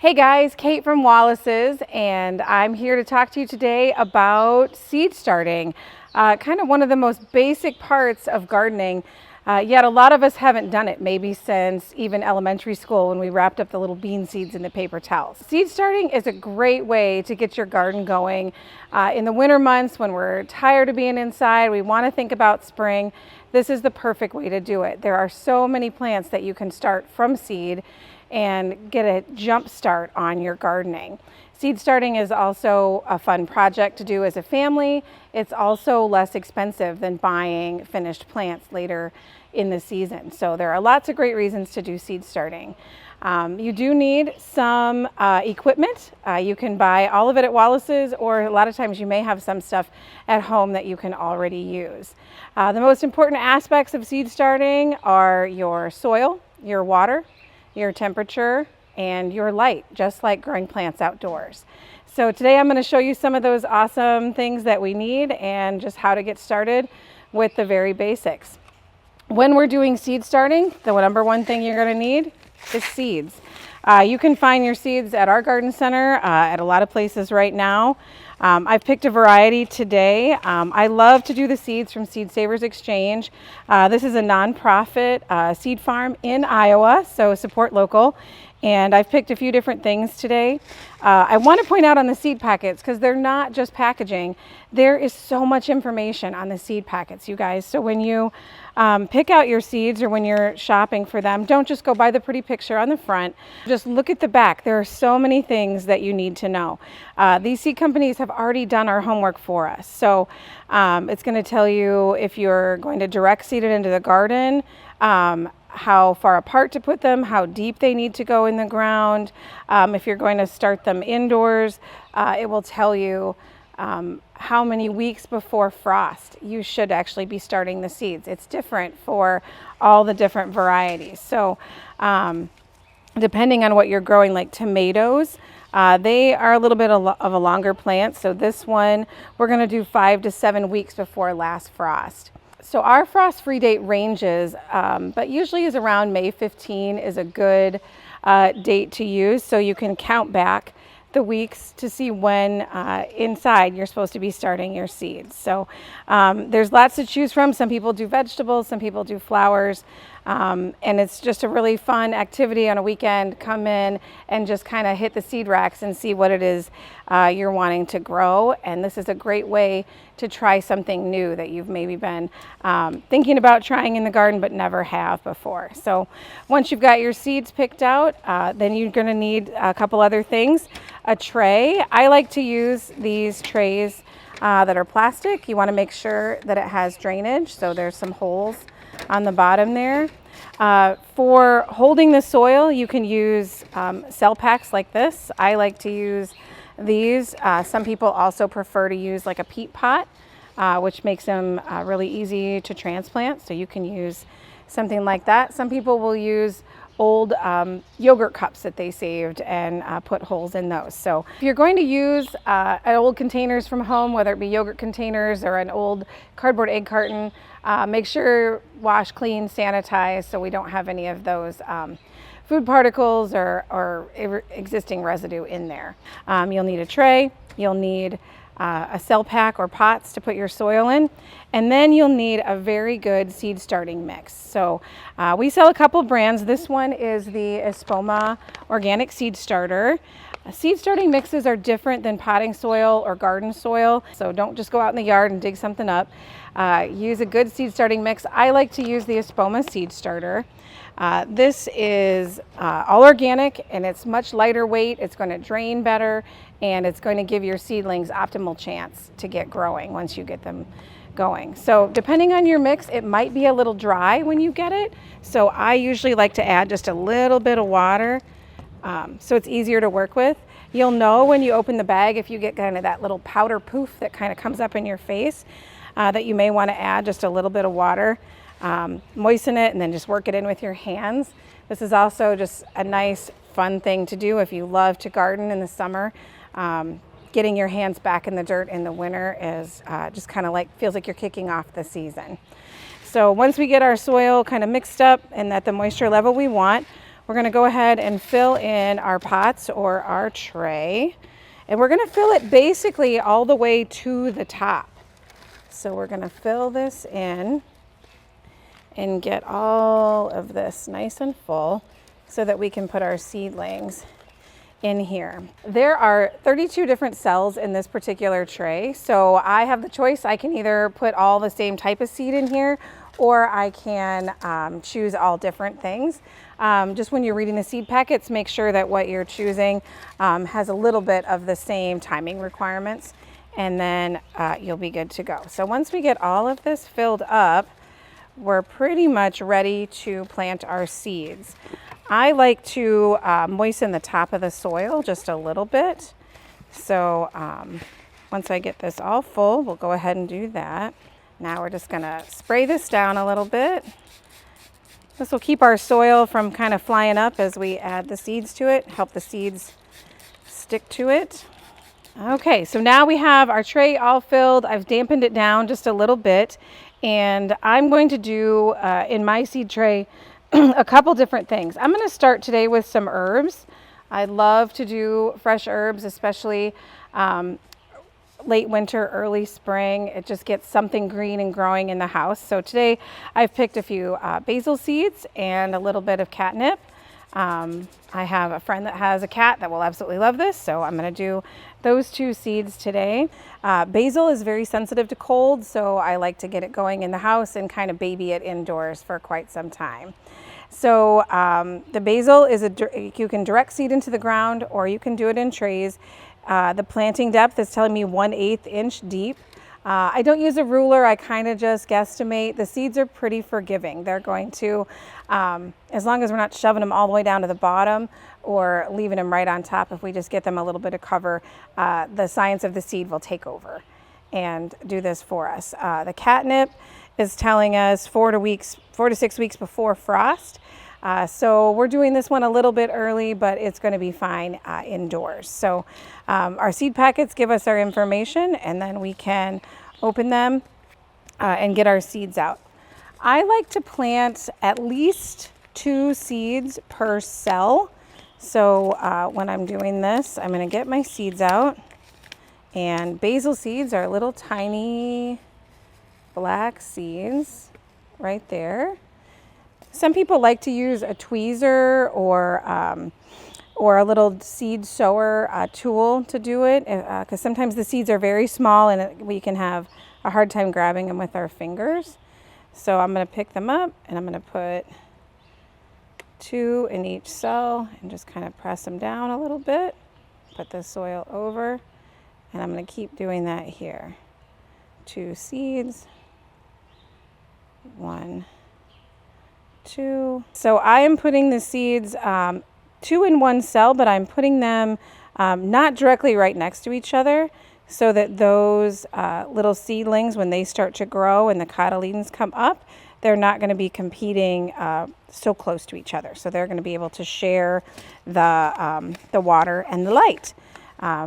Hey guys, Kate from Wallace's, and I'm here to talk to you today about seed starting. Kind of one of the most basic parts of gardening, yet a lot of us haven't done it, maybe since even elementary school when we wrapped up the little bean seeds in the paper towels. Seed starting is a great way to get your garden going. In the winter months when we're tired of being inside, we want to think about spring. This is the perfect way to do it. There are so many plants that you can start from seed and get a jump start on your gardening. Seed starting is also a fun project to do as a family. It's also less expensive than buying finished plants later in the season. So there are lots of great reasons to do seed starting. You do need some equipment. You can buy all of it at Wallace's, or a lot of times you may have some stuff at home that you can already use. The most important aspects of seed starting are your soil, your water, your temperature, and your light, just like growing plants outdoors. So today I'm going to show you some of those awesome things that we need and just how to get started with the very basics. When we're doing seed starting, the number one thing you're going to need is seeds. You can find your seeds at our garden center, at a lot of places right now. I've picked a variety today. I love to do the seeds from Seed Savers Exchange. This is a nonprofit seed farm in Iowa, so support local. And I've picked a few different things today. I want to point out on the seed packets, because they're not just packaging, there is so much information on the seed packets, you guys. So when you pick out your seeds or when you're shopping for them, don't just go by the pretty picture on the front. Just look at the back. There are so many things that you need to know. These seed companies have already done our homework for us. So it's going to tell you if you're going to direct seed it into the garden, how far apart to put them, how deep they need to go in the ground. If you're going to start them indoors, it will tell you how many weeks before frost you should actually be starting the seeds. It's different for all the different varieties. So depending on what you're growing, like tomatoes, they are a little bit of a longer plant. So this one, we're going to do 5 to 7 weeks before last frost. So our frost-free date ranges, but usually is around May 15 is a good date to use. So you can count back the weeks to see when inside you're supposed to be starting your seeds. So there's lots to choose from. Some people do vegetables, some people do flowers, and it's just a really fun activity on a weekend. Come in and just kind of hit the seed racks and see what it is you're wanting to grow. And this is a great way to try something new that you've maybe been thinking about trying in the garden but never have before. So once you've got your seeds picked out, then you're going to need a couple other things. A tray. I like to use these trays that are plastic. You want to make sure that it has drainage, so there's some holes on the bottom there. For holding the soil, you can use cell packs like this. I like to use these. Some people also prefer to use like a peat pot, which makes them really easy to transplant. So you can use something like that. Some people will use old yogurt cups that they saved and put holes in those. So if you're going to use old containers from home, whether it be yogurt containers or an old cardboard egg carton, make sure wash, clean, sanitize so we don't have any of those food particles or existing residue in there. You'll need a tray, you'll need a cell pack or pots to put your soil in, and then you'll need a very good seed starting mix. So we sell a couple brands. This one is the Espoma Organic Seed Starter. Seed starting mixes are different than potting soil or garden soil, so don't just go out in the yard and dig something up. Use a good seed starting mix. I like to use the Espoma Seed Starter. This is all organic and it's much lighter weight. It's going to drain better and it's going to give your seedlings optimal chance to get growing once you get them going. So depending on your mix, it might be a little dry when you get it. So I usually like to add just a little bit of water so it's easier to work with. You'll know when you open the bag if you get kind of that little powder poof that kind of comes up in your face that you may want to add just a little bit of water. Moisten it and then just work it in with your hands. This is also just a nice fun thing to do if you love to garden in the summer. Getting your hands back in the dirt in the winter is just kind of like feels like you're kicking off the season. So once we get our soil kind of mixed up and at the moisture level we want, we're going to go ahead and fill in our pots or our tray. And we're going to fill it basically all the way to the top. So we're going to fill this in and get all of this nice and full so that we can put our seedlings in here. There are 32 different cells in this particular tray. So I have the choice. I can either put all the same type of seed in here, or I can choose all different things. Just when you're reading the seed packets, make sure that what you're choosing has a little bit of the same timing requirements, and then you'll be good to go. So once we get all of this filled up, we're pretty much ready to plant our seeds. I like to moisten the top of the soil just a little bit. So once I get this all full, we'll go ahead and do that. Now we're just gonna spray this down a little bit. This will keep our soil from kind of flying up as we add the seeds to it, help the seeds stick to it. Okay, so now we have our tray all filled. I've dampened it down just a little bit, and I'm going to do in my seed tray a couple different things. I'm going to start today with some herbs. I love to do fresh herbs, especially late winter, early spring. It just gets something green and growing in the house. So today I've picked a few basil seeds and a little bit of catnip. I have a friend that has a cat that will absolutely love this, so I'm going to do those two seeds today. Basil is very sensitive to cold, so I like to get it going in the house and kind of baby it indoors for quite some time. So the basil is you can direct seed into the ground, or you can do it in trays. The planting depth is telling me 1/8 inch deep. I don't use a ruler. I kind of just guesstimate. The seeds are pretty forgiving. They're going to, as long as we're not shoving them all the way down to the bottom or leaving them right on top, if we just get them a little bit of cover, the science of the seed will take over and do this for us. The catnip is telling us 4 to 6 weeks before frost. So we're doing this one a little bit early, but it's going to be fine indoors. So our seed packets give us our information, and then we can open them and get our seeds out. I like to plant at least 2 seeds per cell. So when I'm doing this, I'm going to get my seeds out. And basil seeds are little tiny black seeds right there. Some people like to use a tweezer or a little seed sower tool to do it, because sometimes the seeds are very small and we can have a hard time grabbing them with our fingers. So I'm going to pick them up and I'm going to put 2 in each cell and just kind of press them down a little bit. Put the soil over, and I'm going to keep doing that here. 2 seeds. 1, 2. So I am putting the seeds 2 in one cell, but I'm putting them not directly right next to each other, so that those little seedlings, when they start to grow and the cotyledons come up, they're not going to be competing so close to each other. So they're going to be able to share the water and the light.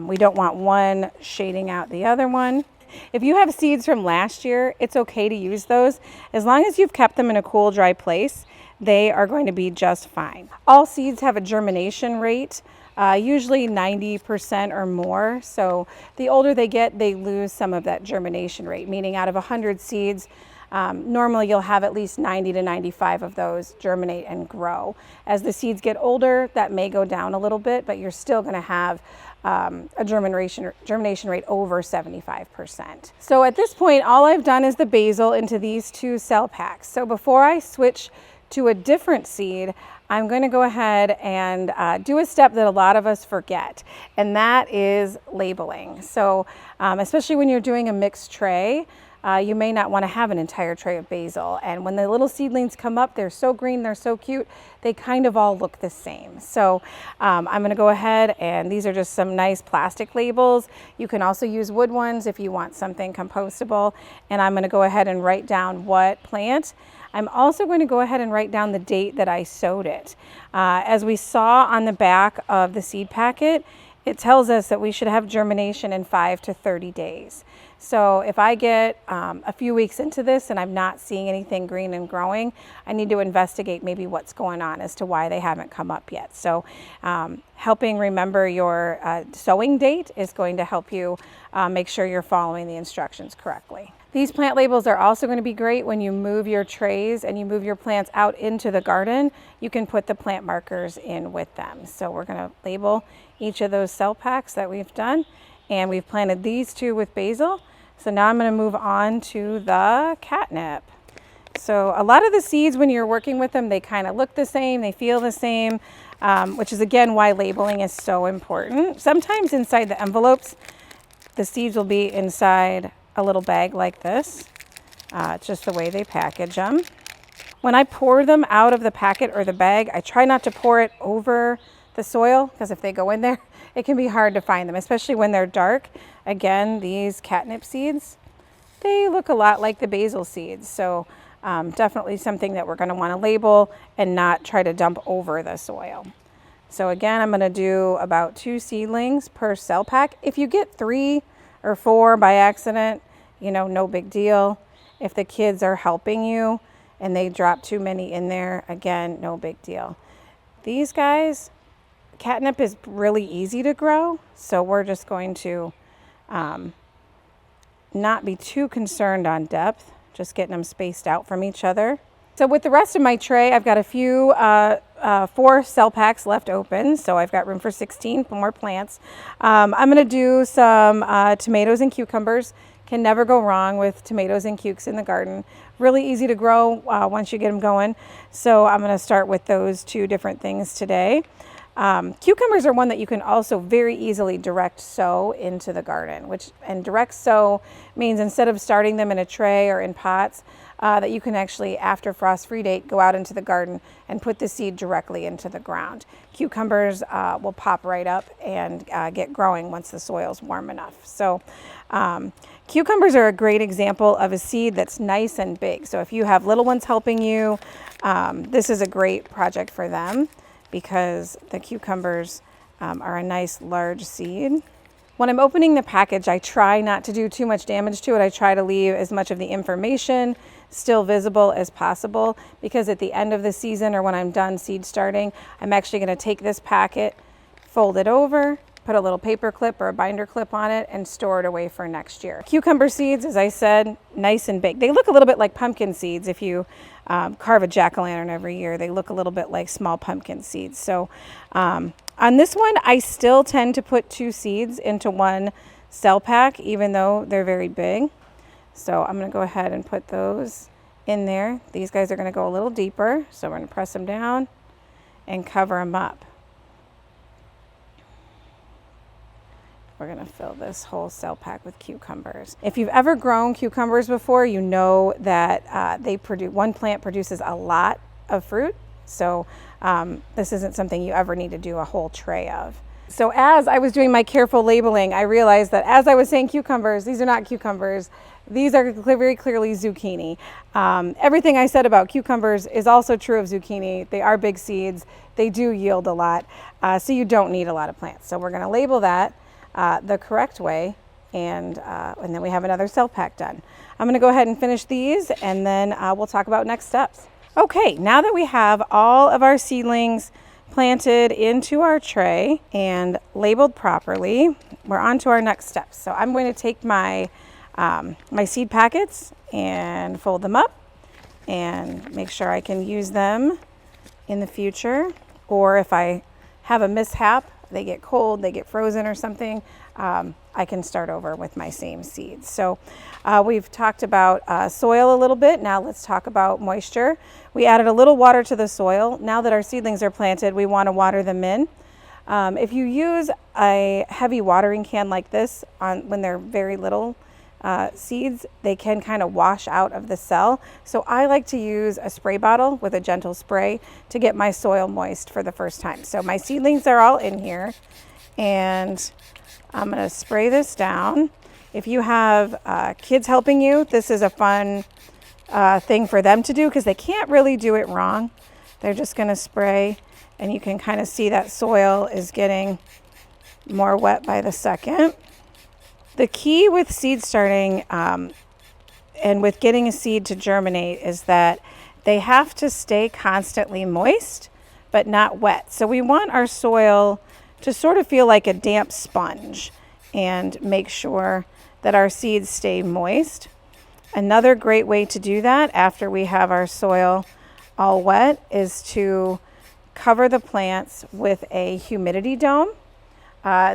We don't want one shading out the other one. If you have seeds from last year, it's okay to use those. As long as you've kept them in a cool, dry place, they are going to be just fine. All seeds have a germination rate, usually 90% or more. So the older they get, they lose some of that germination rate, meaning out of 100 seeds, normally you'll have at least 90 to 95 of those germinate and grow. As the seeds get older, that may go down a little bit, but you're still going to have a germination rate over 75%. So at this point, all I've done is the basil into these 2 cell packs. So before I switch to a different seed, I'm going to go ahead and do a step that a lot of us forget, and that is labeling. So especially when you're doing a mixed tray, you may not want to have an entire tray of basil. And when the little seedlings come up, they're so green, they're so cute, they kind of all look the same. So I'm going to go ahead, and these are just some nice plastic labels. You can also use wood ones if you want something compostable. And I'm going to go ahead and write down what plant. I'm also going to go ahead and write down the date that I sowed it. As we saw on the back of the seed packet, it tells us that we should have germination in 5 to 30 days. So if I get a few weeks into this and I'm not seeing anything green and growing, I need to investigate maybe what's going on as to why they haven't come up yet. So helping remember your sowing date is going to help you make sure you're following the instructions correctly. These plant labels are also going to be great when you move your trays and you move your plants out into the garden. You can put the plant markers in with them. So we're going to label each of those cell packs that we've done, and we've planted these 2 with basil. So now I'm going to move on to the catnip. So a lot of the seeds, when you're working with them, they kind of look the same, they feel the same, which is again why labeling is so important. Sometimes inside the envelopes, the seeds will be inside a little bag like this. It's just the way they package them. When I pour them out of the packet or the bag, I try not to pour it over the soil, because if they go in there, it can be hard to find them, especially when they're dark. Again, these catnip seeds, they look a lot like the basil seeds. So definitely something that we're going to want to label and not try to dump over the soil. So again, I'm going to do about 2 seedlings per cell pack. If you get 3 or 4 by accident, you know, no big deal. If the kids are helping you and they drop too many in there, again, no big deal. These guys, catnip is really easy to grow, so we're just going to not be too concerned on depth, just getting them spaced out from each other. So with the rest of my tray, I've got a few 4 cell packs left open, so I've got room for 16 more plants. I'm going to do some tomatoes and cucumbers. Can never go wrong with tomatoes and cukes in the garden. Really easy to grow once you get them going. So I'm going to start with those 2 different things today. Cucumbers are one that you can also very easily direct sow into the garden, and direct sow means instead of starting them in a tray or in pots, that you can actually, after frost-free date, go out into the garden and put the seed directly into the ground. Cucumbers will pop right up and get growing once the soil's warm enough. So cucumbers are a great example of a seed that's nice and big. So if you have little ones helping you, this is a great project for them, because the cucumbers are a nice large seed. When I'm opening the package, I try not to do too much damage to it. I try to leave as much of the information still visible as possible, because at the end of the season, or when I'm done seed starting, I'm actually going to take this packet, fold it over, put a little paper clip or a binder clip on it, and store it away for next year. Cucumber seeds, as I said, nice and big. They look a little bit like pumpkin seeds. If you carve a jack-o'-lantern every year, they look a little bit like small pumpkin seeds. So on this one, I still tend to put 2 seeds into 1 cell pack, even though they're very big. So I'm going to go ahead and put those in there. These guys are going to go a little deeper, so we're going to press them down and cover them up. We're going to fill this whole cell pack with cucumbers. If you've ever grown cucumbers before, you know that one plant produces a lot of fruit. So this isn't something you ever need to do a whole tray of. So as I was doing my careful labeling, I realized that as I was saying cucumbers, these are not cucumbers. These are very clearly zucchini. Everything I said about cucumbers is also true of zucchini. They are big seeds. They do yield a lot. So you don't need a lot of plants. So we're going to label that the correct way, and then we have another cell pack done. I'm going to go ahead and finish these, and then we'll talk about next steps. Okay, now that we have all of our seedlings planted into our tray and labeled properly, we're on to our next steps. So I'm going to take my my seed packets and fold them up and make sure I can use them in the future, or if I have a mishap, they get cold, they get frozen or something, I can start over with my same seeds. So we've talked about soil a little bit. Now let's talk about moisture. We added a little water to the soil. Now that our seedlings are planted, we want to water them in. If you use a heavy watering can like this when they're very little seeds, they can kind of wash out of the cell. So I like to use a spray bottle with a gentle spray to get my soil moist for the first time. So my seedlings are all in here, and I'm going to spray this down. If you have kids helping you, this is a fun thing for them to do, because they can't really do it wrong. They're just going to spray, and you can kind of see that soil is getting more wet by the second. The key with seed starting and with getting a seed to germinate is that they have to stay constantly moist, but not wet. So we want our soil to sort of feel like a damp sponge and make sure that our seeds stay moist. Another great way to do that after we have our soil all wet is to cover the plants with a humidity dome.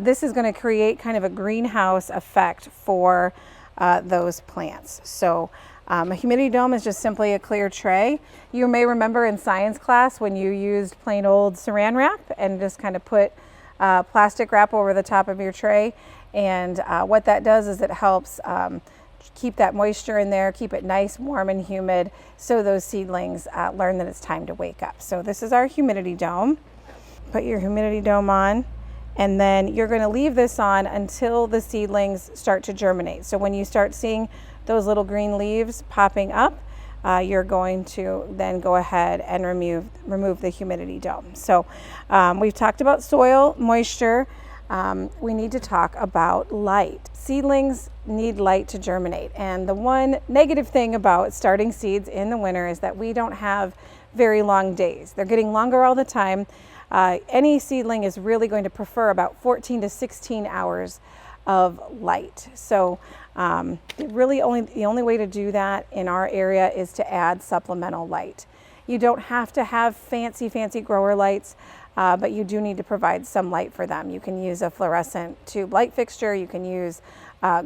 This is going to create kind of a greenhouse effect for those plants. So a humidity dome is just simply a clear tray. You may remember in science class when you used plain old saran wrap and just kind of put plastic wrap over the top of your tray. And what that does is it helps keep that moisture in there, keep it nice, warm, and humid so those seedlings learn that it's time to wake up. So this is our humidity dome. Put your humidity dome on, and then you're going to leave this on until the seedlings start to germinate. So when you start seeing those little green leaves popping up, you're going to then go ahead and remove the humidity dome. So we've talked about soil, moisture. We need to talk about light. Seedlings need light to germinate. And the one negative thing about starting seeds in the winter is that we don't have very long days. They're getting longer all the time. Any seedling is really going to prefer about 14 to 16 hours of light. So the only way to do that in our area is to add supplemental light. You don't have to have fancy grower lights, but you do need to provide some light for them. You can use a fluorescent tube light fixture. You can use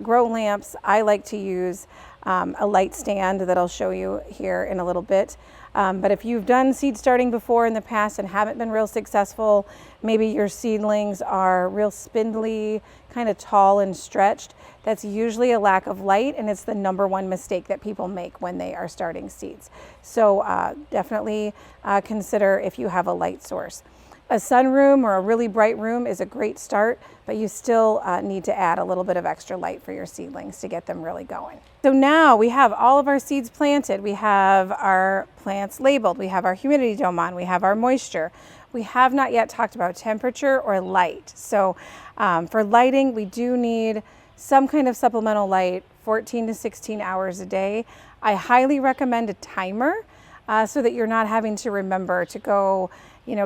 grow lamps. I like to use a light stand that I'll show you here in a little bit. But if you've done seed starting before in the past and haven't been real successful, maybe your seedlings are real spindly, kind of tall and stretched, that's usually a lack of light, and it's the #1 mistake that people make when they are starting seeds. So definitely consider if you have a light source. A sunroom or a really bright room is a great start, but you still need to add a little bit of extra light for your seedlings to get them really going. So now we have all of our seeds planted. We have our plants labeled. We have our humidity dome on. We have our moisture. We have not yet talked about temperature or light. So for lighting, we do need some kind of supplemental light, 14 to 16 hours a day. I highly recommend a timer so that you're not having to remember to go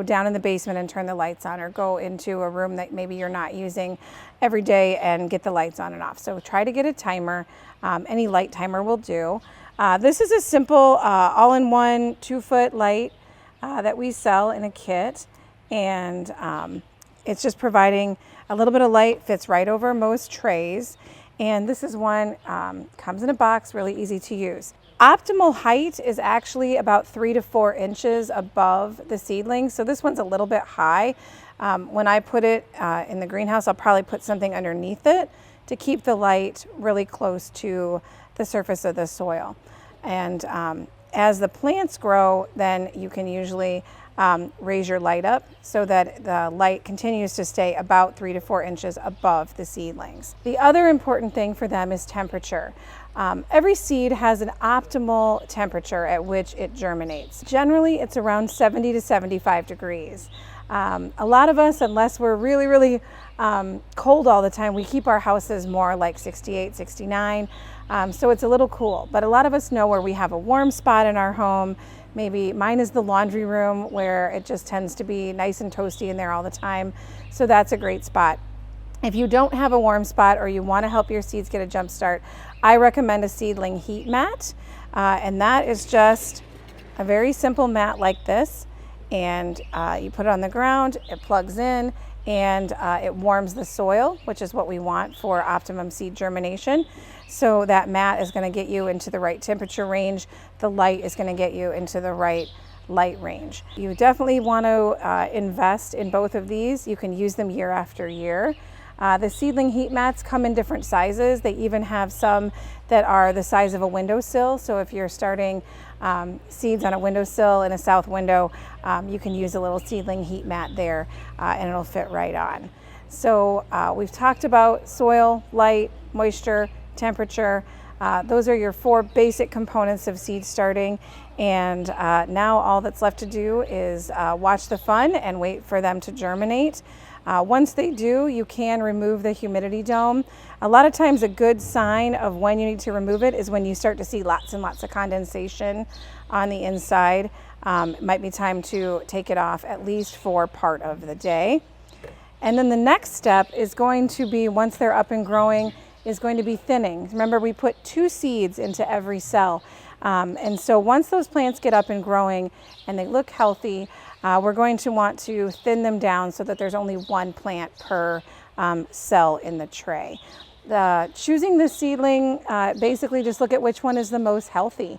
down in the basement and turn the lights on, or go into a room that maybe you're not using every day and get the lights on and off. So try to get a timer. Any light timer will do. This is a simple all-in-one 2-foot light that we sell in a kit. And it's just providing a little bit of light, fits right over most trays. And this is one, comes in a box, really easy to use. Optimal height is actually about 3 to 4 inches above the seedlings. So this one's a little bit high. When I put it in the greenhouse, I'll probably put something underneath it to keep the light really close to the surface of the soil. And as the plants grow, then you can usually raise your light up so that the light continues to stay about 3 to 4 inches above the seedlings. The other important thing for them is temperature. Every seed has an optimal temperature at which it germinates. Generally, it's around 70 to 75 degrees. A lot of us, unless we're really cold all the time, we keep our houses more like 68, 69. So it's a little cool. But a lot of us know where we have a warm spot in our home. Maybe mine is the laundry room, where it just tends to be nice and toasty in there all the time. So that's a great spot. If you don't have a warm spot, or you want to help your seeds get a jump start, I recommend a seedling heat mat. And that is just a very simple mat like this. And you put it on the ground, it plugs in, and it warms the soil, which is what we want for optimum seed germination. So that mat is going to get you into the right temperature range. The light is going to get you into the right light range. You definitely want to invest in both of these. You can use them year after year. The seedling heat mats come in different sizes. They even have some that are the size of a windowsill. So if you're starting seeds on a windowsill in a south window, you can use a little seedling heat mat there, and it'll fit right on. So we've talked about soil, light, moisture, temperature. Those are your 4 basic components of seed starting. And now all that's left to do is watch the fun and wait for them to germinate. Once they do, you can remove the humidity dome. A lot of times a good sign of when you need to remove it is when you start to see lots and lots of condensation on the inside. It might be time to take it off at least for part of the day. And then the next step is going to be, once they're up and growing, is going to be thinning. Remember, we put 2 seeds into every cell. And so once those plants get up and growing and they look healthy, we're going to want to thin them down so that there's only 1 plant per cell in the tray. Choosing the seedling, basically just look at which one is the most healthy,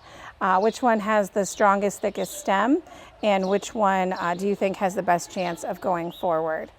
which one has the strongest, thickest stem, and which one do you think has the best chance of going forward.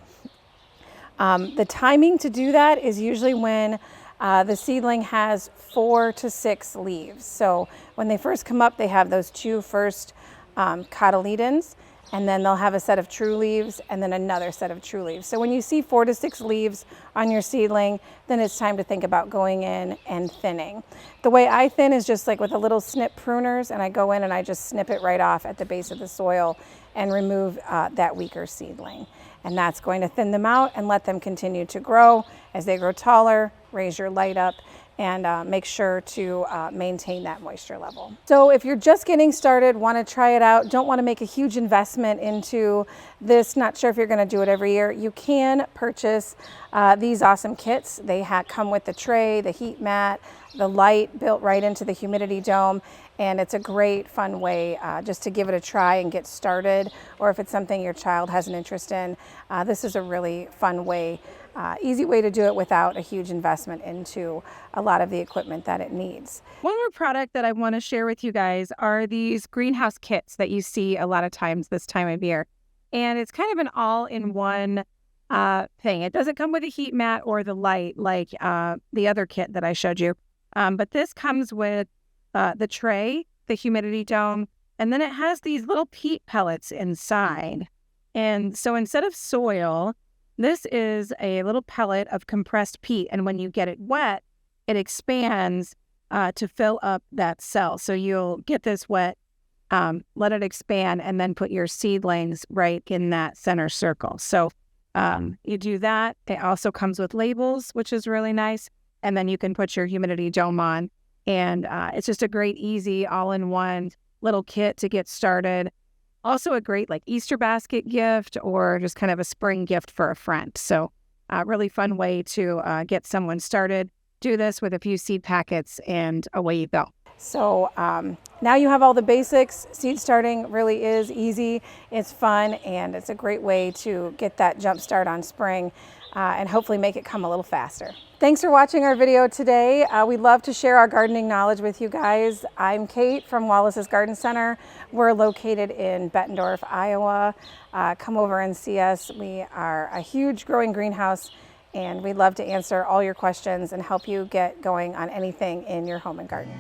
The timing to do that is usually when the seedling has 4 to 6 leaves. So when they first come up, they have those 2 first cotyledons, and then they'll have a set of true leaves and then another set of true leaves. So when you see 4 to 6 leaves on your seedling, then it's time to think about going in and thinning. The way I thin is just like with a little snip pruners, and I go in and I just snip it right off at the base of the soil and remove that weaker seedling. And that's going to thin them out and let them continue to grow. As they grow taller, raise your light up and make sure to maintain that moisture level. So if you're just getting started, want to try it out, don't want to make a huge investment into this, not sure if you're going to do it every year, you can purchase these awesome kits. They come with the tray, the heat mat, the light built right into the humidity dome, and it's a great fun way just to give it a try and get started, or if it's something your child has an interest in, this is a really fun way, easy way to do it without a huge investment into a lot of the equipment that it needs. One more product that I want to share with you guys are these greenhouse kits that you see a lot of times this time of year. And it's kind of an all-in-one thing. It doesn't come with a heat mat or the light like the other kit that I showed you. But this comes with the tray, the humidity dome, and then it has these little peat pellets inside. And so instead of soil, this is a little pellet of compressed peat. And when you get it wet, it expands to fill up that cell. So you'll get this wet, let it expand, and then put your seedlings right in that center circle. So you do that. It also comes with labels, which is really nice. And then you can put your humidity dome on. And it's just a great, easy, all-in-one little kit to get started. Also a great like Easter basket gift or just kind of a spring gift for a friend. So a really fun way to get someone started. Do this with a few seed packets and away you go. So now you have all the basics. Seed starting really is easy. It's fun, and it's a great way to get that jump start on spring and hopefully make it come a little faster. Thanks for watching our video today. We love to share our gardening knowledge with you guys. I'm Kate from Wallace's Garden Center. We're located in Bettendorf, Iowa. Come over and see us. We are a huge growing greenhouse, and we'd love to answer all your questions and help you get going on anything in your home and garden.